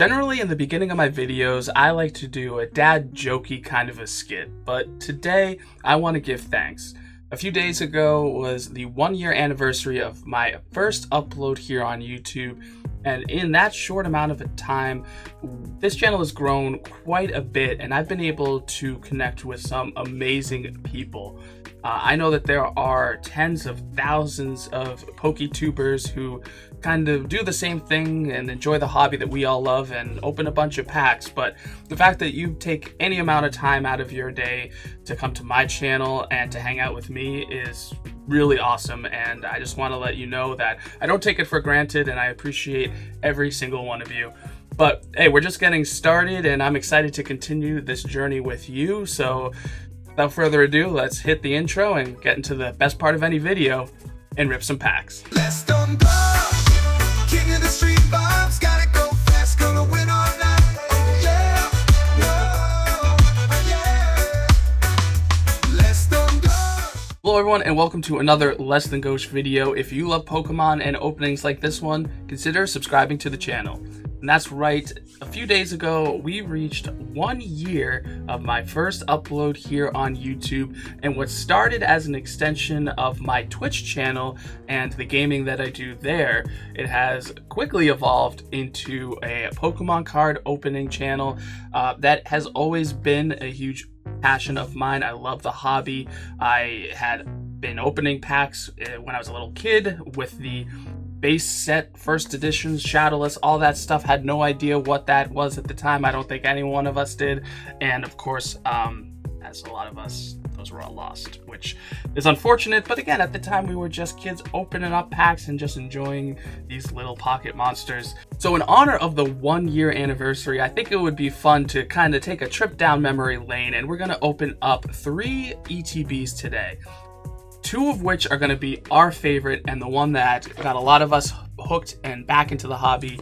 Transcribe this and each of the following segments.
Generally, in the beginning of my videos, I like to do a dad jokey kind of a skit, but today I want to give thanks. A few days ago was the 1-year anniversary of my first upload here on YouTube, and in that short amount of a time, this channel has grown quite a bit, and I've been able to connect with some amazing people. I know that there are tens of thousands of Poketubers who kind of do the same thing and enjoy the hobby that we all love and open a bunch of packs, but the fact that you take any amount of time out of your day to come to my channel and to hang out with me is really awesome, and I just want to let you know that I don't take it for granted and I appreciate every single one of you. But hey, we're just getting started and I'm excited to continue this journey with you, so without further ado, let's hit the intro and get into the best part of any video and rip some packs. Let's don't go. King of the street vibes, gotta go fast, gonna win all night. Oh yeah, no, yeah. Let's don't go. Hello everyone and welcome to another Less Than Ghost video. If you love Pokemon and openings like this one, consider subscribing to the channel. And that's right, a few days ago we reached 1 year of my first upload here on YouTube, and what started as an extension of my Twitch channel and the gaming that I do there, it has quickly evolved into a Pokemon card opening channel that has always been a huge passion of mine. I love the hobby. I had been opening packs when I was a little kid with the base set, first editions, shadowless, all that stuff. Had no idea what that was at the time. I don't think any one of us did. And of course, as a lot of us, those were all lost, which is unfortunate. But again, at the time, we were just kids opening up packs and just enjoying these little pocket monsters. So in honor of the 1 year anniversary, I think it would be fun to kind of take a trip down memory lane, and we're going to open up 3 ETBs today. 2 of which are going to be our favorite and the one that got a lot of us hooked and back into the hobby,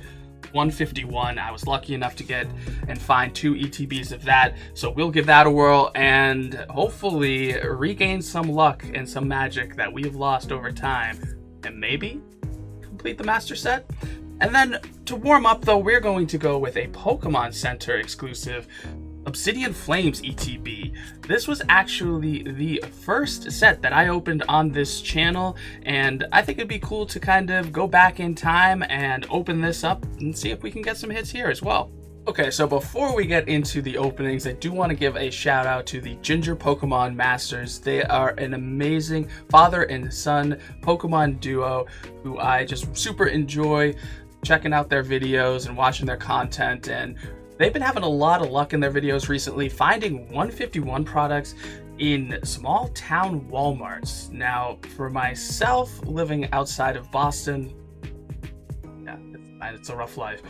151. I was lucky enough to get and find 2 ETBs of that, so we'll give that a whirl and hopefully regain some luck and some magic that we've lost over time, and maybe complete the master set. And then to warm up though, we're going to go with a Pokemon Center exclusive Obsidian Flames ETB. This was actually the first set that I opened on this channel, and I think it'd be cool to kind of go back in time and open this up and see if we can get some hits here as well. Okay, so before we get into the openings, I do want to give a shout out to the Ginger Pokemon Masters. They are an amazing father and son Pokemon duo who I just super enjoy checking out their videos and watching their content, and they've been having a lot of luck in their videos recently, finding 151 products in small town Walmarts. Now, for myself, living outside of Boston, yeah, it's a rough life.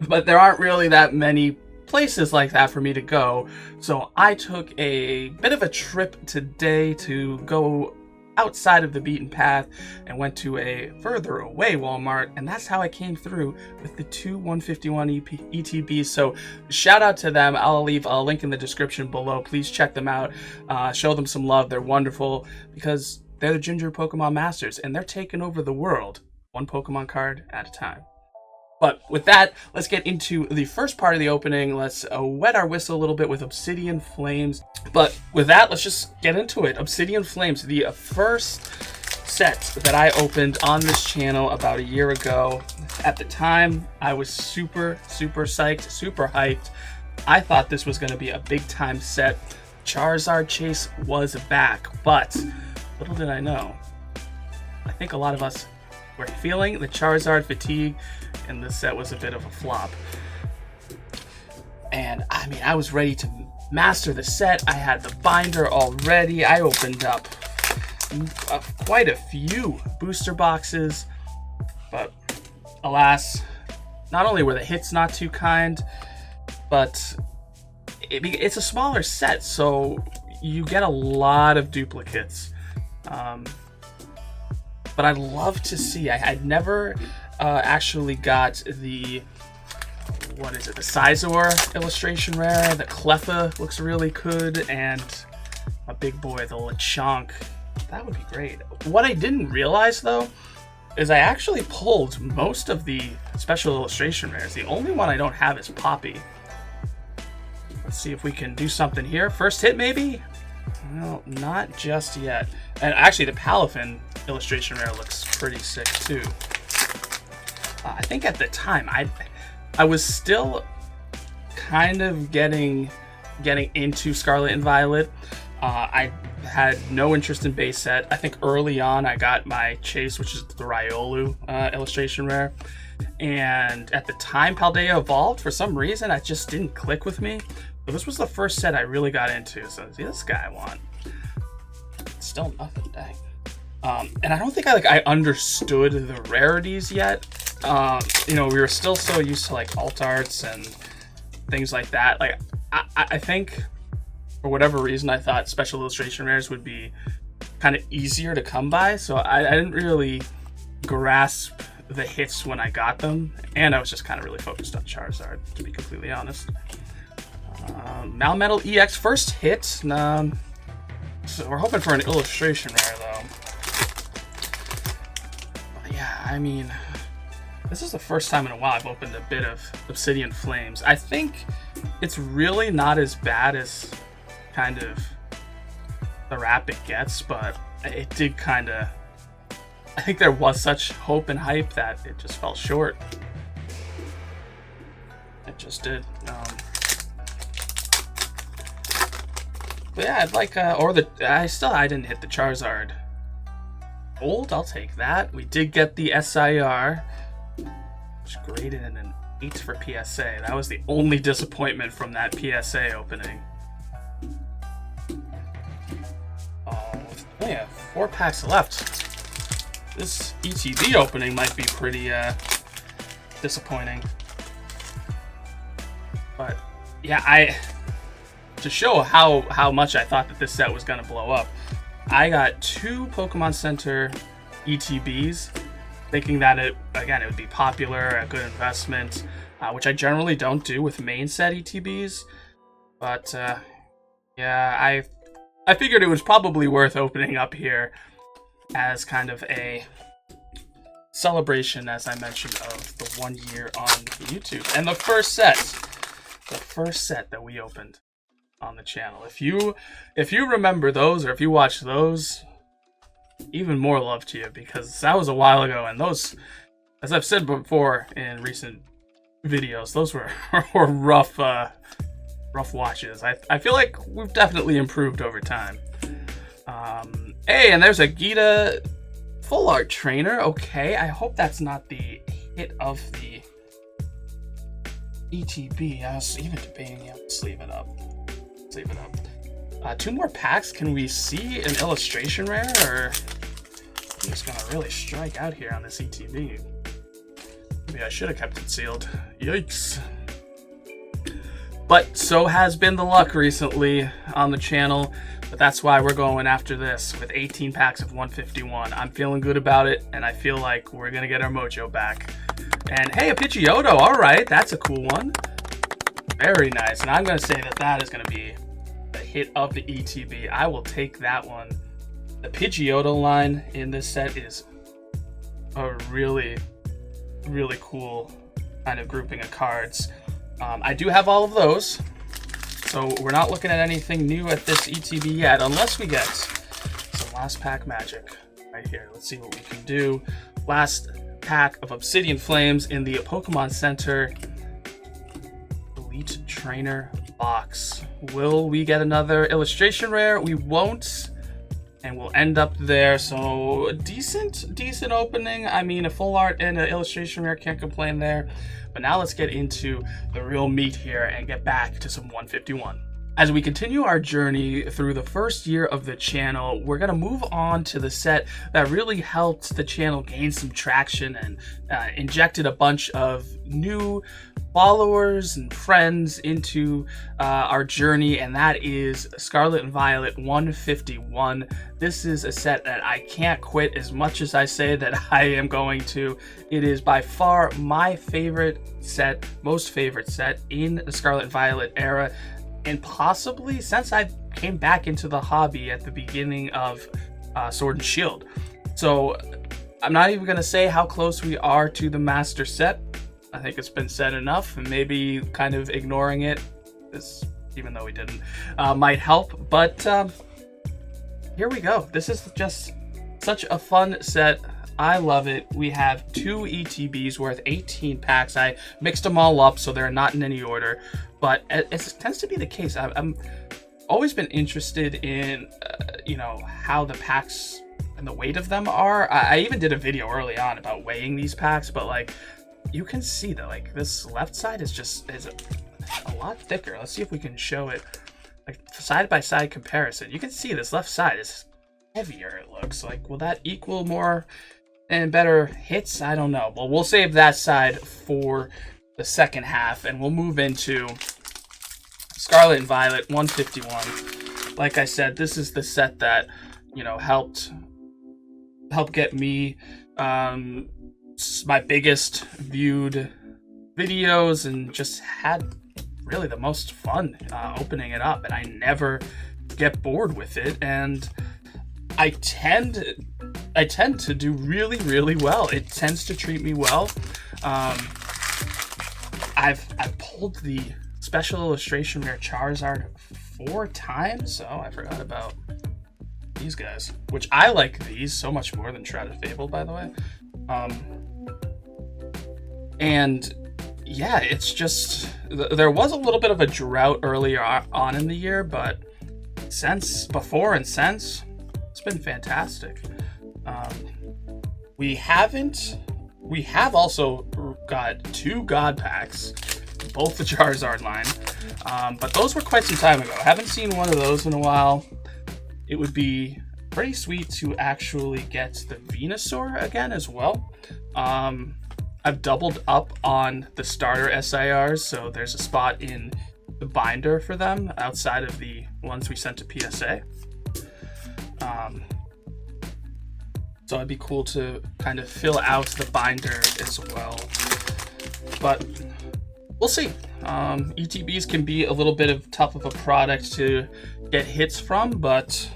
But there aren't really that many places like that for me to go. So I took a bit of a trip today to go outside of the beaten path and went to a further away Walmart, and that's how I came through with the 2 151 ETBs. So shout out to them. I'll leave a link in the description below. Please check them out, show them some love. They're wonderful because they're the Ginger Pokemon Masters and they're taking over the world one Pokemon card at a time. But with that, let's get into the first part of the opening. Let's wet our whistle a little bit with Obsidian Flames. But with that, let's just get into it. Obsidian Flames, the first set that I opened on this channel about a year ago. At the time, I was super psyched, super hyped. I thought this was going to be a big time set. Charizard Chase was back, but little did I know, I think a lot of us were feeling the Charizard fatigue, and this set was a bit of a flop. And I mean, I was ready to master the set. I had the binder already. I opened up quite a few booster boxes, but alas, not only were the hits not too kind, but it's a smaller set, so you get a lot of duplicates. But I'd love to see. I'd never actually got the, what is it, the Sizor illustration rare. The Cleffa looks really good, and a big boy, the Lechonk. That would be great. What I didn't realize though is I actually pulled most of the special illustration rares. The only one I don't have is Poppy. Let's see if we can do something here. First hit, maybe? No, not just yet. And actually, the Palafin illustration rare looks pretty sick, too. I think at the time, I was still kind of getting into Scarlet and Violet. I had no interest in base set. I think early on I got my Chase, which is the Riolu illustration rare. And at the time Paldea evolved, for some reason, I just didn't click with me. But this was the first set I really got into. So see, this guy I want. Still nothing, dang. And I don't think I understood the rarities yet. You know, we were still so used to like alt arts and things like that. Like I think for whatever reason I thought special illustration rares would be kind of easier to come by, so I didn't really grasp the hits when I got them, and I was just kind of really focused on Charizard, to be completely honest. Malmetal EX first hit. So we're hoping for an illustration rare though. Yeah, I mean, this is the first time in a while I've opened a bit of Obsidian Flames. I think it's really not as bad as kind of the rap it gets, but it did kind of, I think there was such hope and hype that it just fell short. It just did. But yeah, I'd like, I didn't hit the Charizard. Gold, I'll take that. We did get the SIR, which graded in an 8 for PSA. That was the only disappointment from that PSA opening. Oh, yeah, 4 packs left. This ETB opening might be pretty disappointing. But yeah, to show how much I thought that this set was gonna blow up, I got 2 Pokemon Center ETBs, thinking that it would be popular, a good investment, which I generally don't do with main set ETBs. But yeah, I figured it was probably worth opening up here as kind of a celebration, as I mentioned, of the 1 year on YouTube. And the first set that we opened on the channel. If you remember those, or if you watch those, even more love to you, because that was a while ago, and those, as I've said before in recent videos, those were rough watches. I feel like we've definitely improved over time. Hey, and there's a Gita full art trainer. Okay, I hope that's not the hit of the ETB. I was even debating, yeah, let's leave it up. 2 more packs. Can we see an illustration rare, or I'm just gonna really strike out here on this ETB? Maybe I should have kept it sealed. Yikes. But so has been the luck recently on the channel, but that's why we're going after this with 18 packs of 151. I'm feeling good about it, and I feel like we're gonna get our mojo back. And hey, a Pidgeotto, all right, that's a cool one. Very nice, and I'm gonna say that is gonna be the hit of the ETB. I will take that one. The Pidgeotto line in this set is a really, really cool kind of grouping of cards. I do have all of those, so we're not looking at anything new at this ETB yet, unless we get some last pack magic right here. Let's see what we can do. Last pack of Obsidian Flames in the Pokemon Center Elite Trainer box. Will we get another illustration rare? We won't, and we'll end up there. So a decent opening. I mean, a full art and an illustration rare, can't complain there. But now let's get into the real meat here and get back to some 151. As we continue our journey through the first year of the channel, we're going to move on to the set that really helped the channel gain some traction and injected a bunch of new followers and friends into our journey, and that is Scarlet and Violet 151. This is a set that I can't quit as much as I say that I am going to. It is by far my favorite set, most favorite set in the Scarlet and Violet era, and possibly since I came back into the hobby at the beginning of Sword and Shield. So I'm not even gonna say how close we are to the master set. I think it's been said enough, and maybe kind of ignoring it, is, even though we didn't, might help. But here we go. This is just such a fun set. I love it. We have 2 ETBs worth 18 packs. I mixed them all up so they're not in any order, but it tends to be the case. I'm always been interested in, you know, how the packs and the weight of them are. I even did a video early on about weighing these packs, but like, you can see that like this left side is a lot thicker. Let's see if we can show it, like side by side comparison. You can see this left side is heavier. It looks like, will that equal more and better hits? I don't know. Well, we'll save that side for the second half, and we'll move into Scarlet and Violet 151. Like I said, this is the set that, you know, helped get me my biggest viewed videos, and just had really the most fun opening it up, and I never get bored with it, and I tend to do really, really well. It tends to treat me well. I've pulled the special illustration rare Charizard 4 times. Oh, I forgot about these guys, which I like these so much more than Shrouded Fable, by the way. And yeah, it's just, there was a little bit of a drought earlier on in the year, but before and since, it's been fantastic. We have also got 2 God packs, both the Charizard line, but those were quite some time ago. I haven't seen one of those in a while. It would be pretty sweet to actually get the Venusaur again as well. I've doubled up on the starter SIRs, so there's a spot in the binder for them outside of the ones we sent to PSA. So it'd be cool to kind of fill out the binder as well. But we'll see. ETBs can be a little bit tough of a product to get hits from, but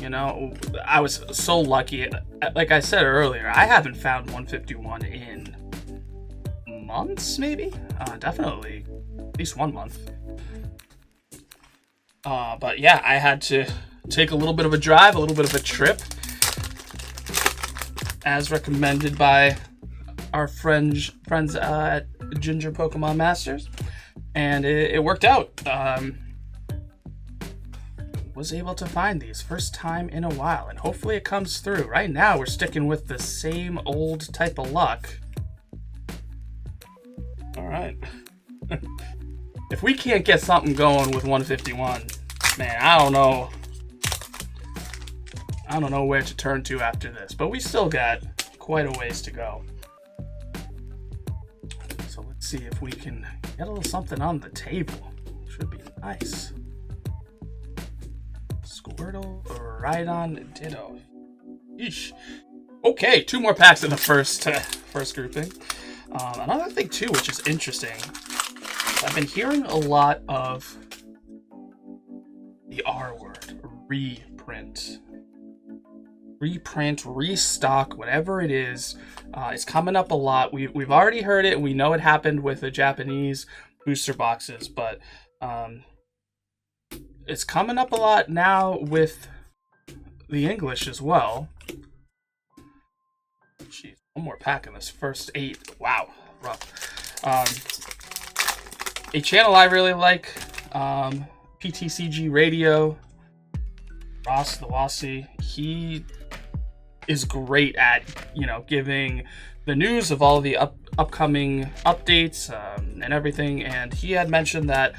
you know, I was so lucky. Like I said earlier, I haven't found 151 in months, maybe? Definitely at least 1 month. But yeah, I had to take a little bit of a drive, a little bit of a trip, as recommended by our friends at Ginger Pokemon Masters, and it worked out. Was able to find these first time in a while, and hopefully it comes through. Right now we're sticking with the same old type of luck. All right. If we can't get something going with 151, man, I don't know where to turn to after this, but we still got quite a ways to go. So let's see if we can get a little something on the table. Should be nice. Squirtle, Rhydon, Ditto. Yeesh. Okay, 2 more packs in the first grouping. Another thing too, which is interesting, I've been hearing a lot of the R word, reprint, restock, whatever it is. It's coming up a lot. We've already heard it, and we know it happened with the Japanese booster boxes, but it's coming up a lot now with the English as well. Jeez, 1 more pack in this first 8. Wow, rough. A channel I really like, PTCG Radio, Ross the Wassy. He is great at, you know, giving the news of all the upcoming updates and everything. And he had mentioned that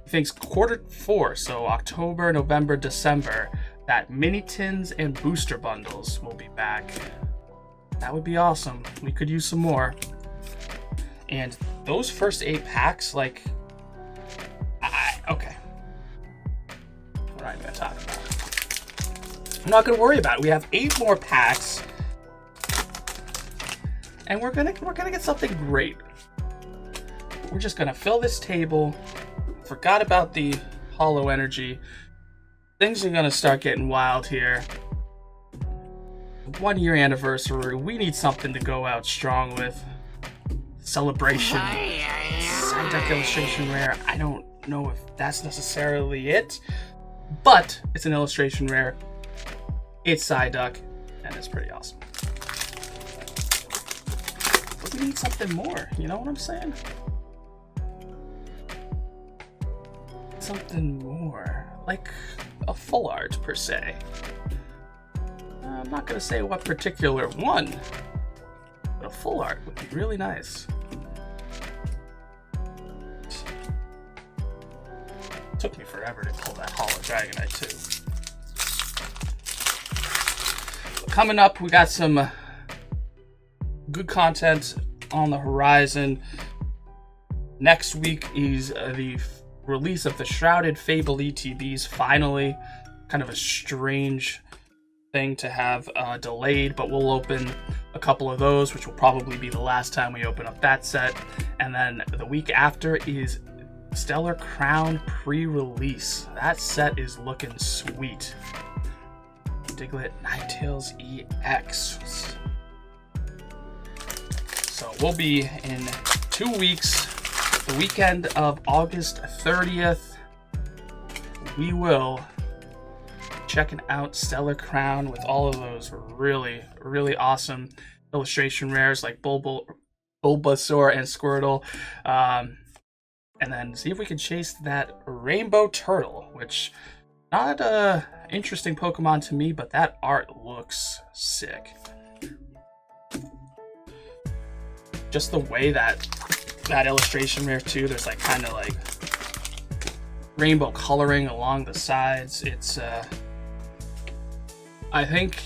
he thinks Q4, so October, November, December, that mini tins and booster bundles will be back. That would be awesome. We could use some more. And those first 8 packs, like, okay. We're not even gonna talk about it. I'm not gonna worry about it. We have 8 more packs, and we're gonna get something great. We're just gonna fill this table. Forgot about the hollow energy. Things are gonna start getting wild here. 1 year anniversary. We need something to go out strong with. Celebration. Side deck illustration rare. I don't know if that's necessarily it, but it's an illustration rare. It's side duck, and it's pretty awesome. But we need something more, you know what I'm saying? Something more, like a full art per se. I'm not gonna say what particular one, but a full art would be really nice. Took me forever to pull that Holo Dragonite too. Coming up, we got some good content on the horizon. Next week is the release of the Shrouded Fable ETBs, finally. Kind of a strange thing to have delayed, but we'll open a couple of those, which will probably be the last time we open up that set. And then the week after is Stellar Crown pre-release. That set is looking sweet. Diglett Ninetales EX. So we'll be in 2 weeks, the weekend of August 30th. We will checking out Stellar Crown with all of those really, really awesome illustration rares like Bulbasaur and Squirtle. And then see if we can chase that Rainbow Turtle, which not a interesting Pokemon to me, but that art looks sick. Just the way that illustration rare too, there's like kind of like rainbow coloring along the sides. It's I think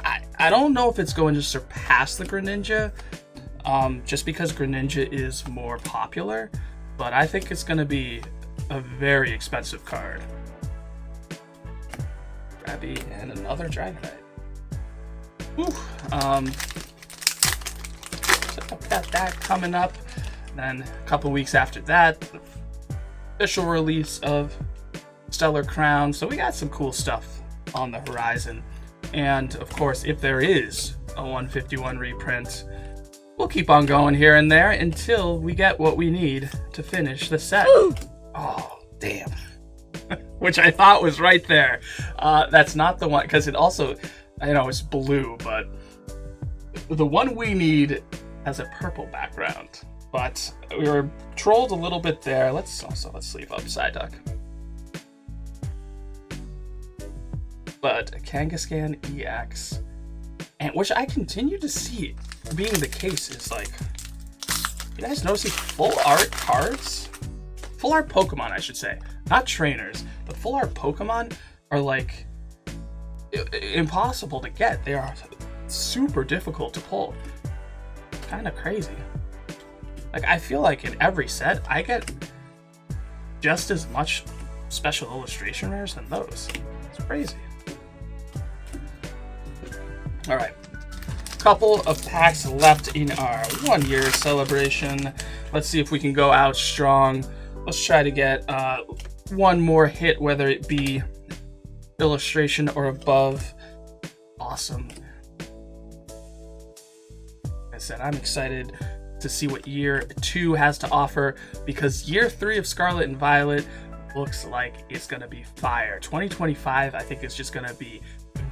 I don't know if it's going to surpass the Greninja, just because Greninja is more popular, but I think it's going to be a very expensive card. Krabby and another Dragonite. Whew. So got that coming up. Then a couple weeks after that, the official release of Stellar Crown. So we got some cool stuff on the horizon. And of course, if there is a 151 reprint, we'll keep on going here and there until we get what we need to finish the set. Oh, damn. Which I thought was right there. That's not the one, because it also, I know it's blue, but the one we need has a purple background. But we were trolled a little bit there. Let's leave up Psyduck. But Kangaskhan EX, and which I continue to see being the case, is like, you guys notice these full art cards? Full art Pokemon, I should say. Not trainers, but full art Pokemon are like impossible to get. They are super difficult to pull. Kind of crazy. Like, I feel like in every set, I get just as much special illustration rares than those. It's crazy. All right, couple of packs left in our 1 year celebration. Let's see if we can go out strong. Let's try to get one more hit, whether it be illustration or above. Awesome. Like I said, I'm excited to see what year 2 has to offer, because year 3 of Scarlet and Violet looks like it's gonna be fire. 2025, I think, is just gonna be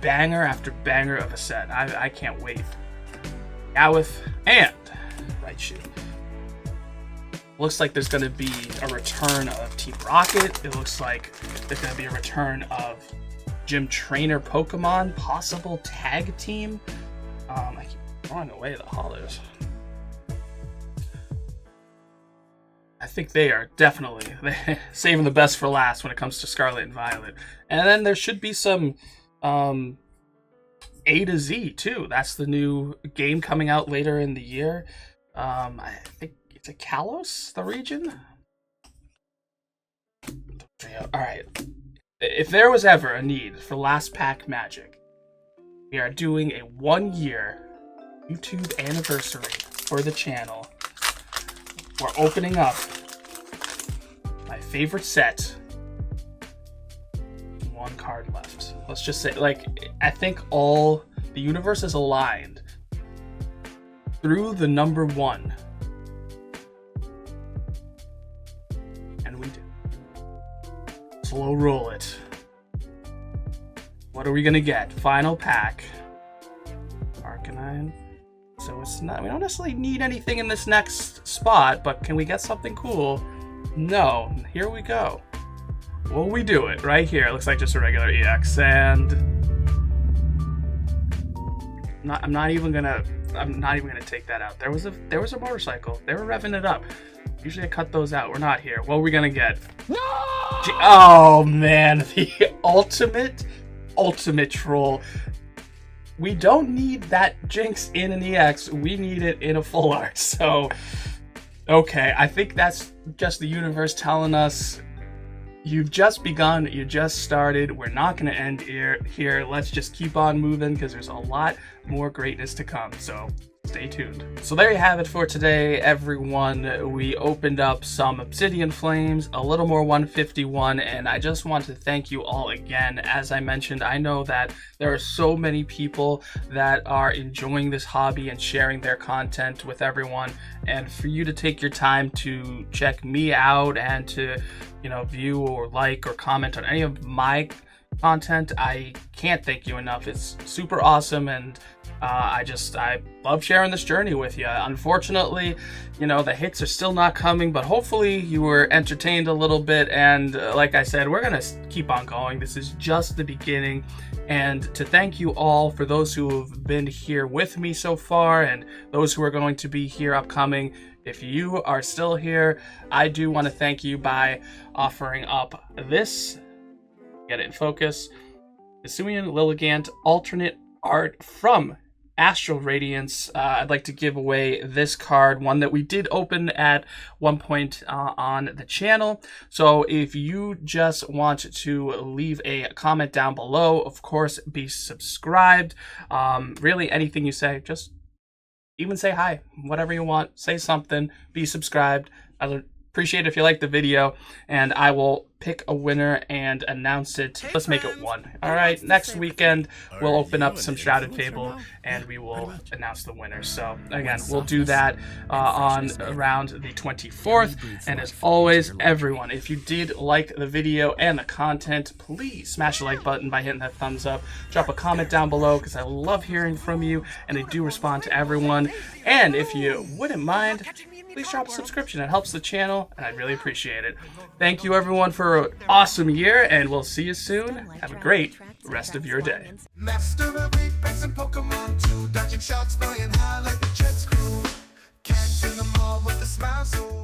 banger after banger of a set. I can't wait. Meowth and Raichu. Looks like there's going to be a return of Team Rocket. It looks like there's going to be a return of Gym Trainer Pokemon, possible tag team. I keep throwing away the holos. I think they are definitely saving the best for last when it comes to Scarlet and Violet. And then there should be some A to Z too. That's the new game coming out later in the year. I think it's a Kalos, the region. All right. If there was ever a need for last pack magic, we are doing a 1 year YouTube anniversary for the channel. We're opening up my favorite set. 1 card left. Let's just say, like, I think all The universe is aligned through the number 1. And we do. Slow roll it. What are we gonna get? Final pack. Arcanine. So it's not, we don't necessarily need anything in this next spot, but can we get something cool? No. Here we go. Will we do it? Right here. It looks like just a regular EX, and I'm not even gonna take that out. There was a motorcycle. They were revving it up. Usually I cut those out. We're not here. What are we gonna get? No! Oh man, the ultimate troll. We don't need that Jinx in an EX. We need it in a full art. So, okay, I think that's just the universe telling us, you've just begun, you just started, we're not going to end here. Let's just keep on moving because there's a lot more greatness to come. So stay tuned. So there you have it for today, everyone. We opened up some Obsidian Flames, a little more 151, and I just want to thank you all again. As I mentioned, I know that there are so many people that are enjoying this hobby and sharing their content with everyone, and for you to take your time to check me out and to, you know, view or like or comment on any of my content, I can't thank you enough. It's super awesome, and I love sharing this journey with you. Unfortunately, you know, the hits are still not coming, but hopefully you were entertained a little bit, and like I said, we're gonna keep on going. This is just the beginning, and to thank you all for those who have been here with me so far and those who are going to be here upcoming. If you are still here, I do want to thank you by offering up this, get it in focus, Hisuian Lilligant alternate art from Astral Radiance. I'd like to give away this card, one that we did open at one point on the channel. So if you just want to leave a comment down below, of course, be subscribed. Really, anything you say, just even say hi, whatever you want, say something, be subscribed. I appreciate it if you like the video, and I will pick a winner and announce it. Let's make it 1. All right, next weekend we'll open up some Shrouded Fable and we will announce the winner. So again, we'll do that on around the 24th. And as always, everyone, if you did like the video and the content, please smash the like button by hitting that thumbs up. Drop a comment down below because I love hearing from you and I do respond to everyone. And if you wouldn't mind, please drop a subscription. It helps the channel, and I'd really appreciate it. Thank you, everyone, for an awesome year, and we'll see you soon. Have a great rest of your day. Master of Apex and Pokemon 2, dodging shots, flying high like the Jets crew. Catching them all with a smile, so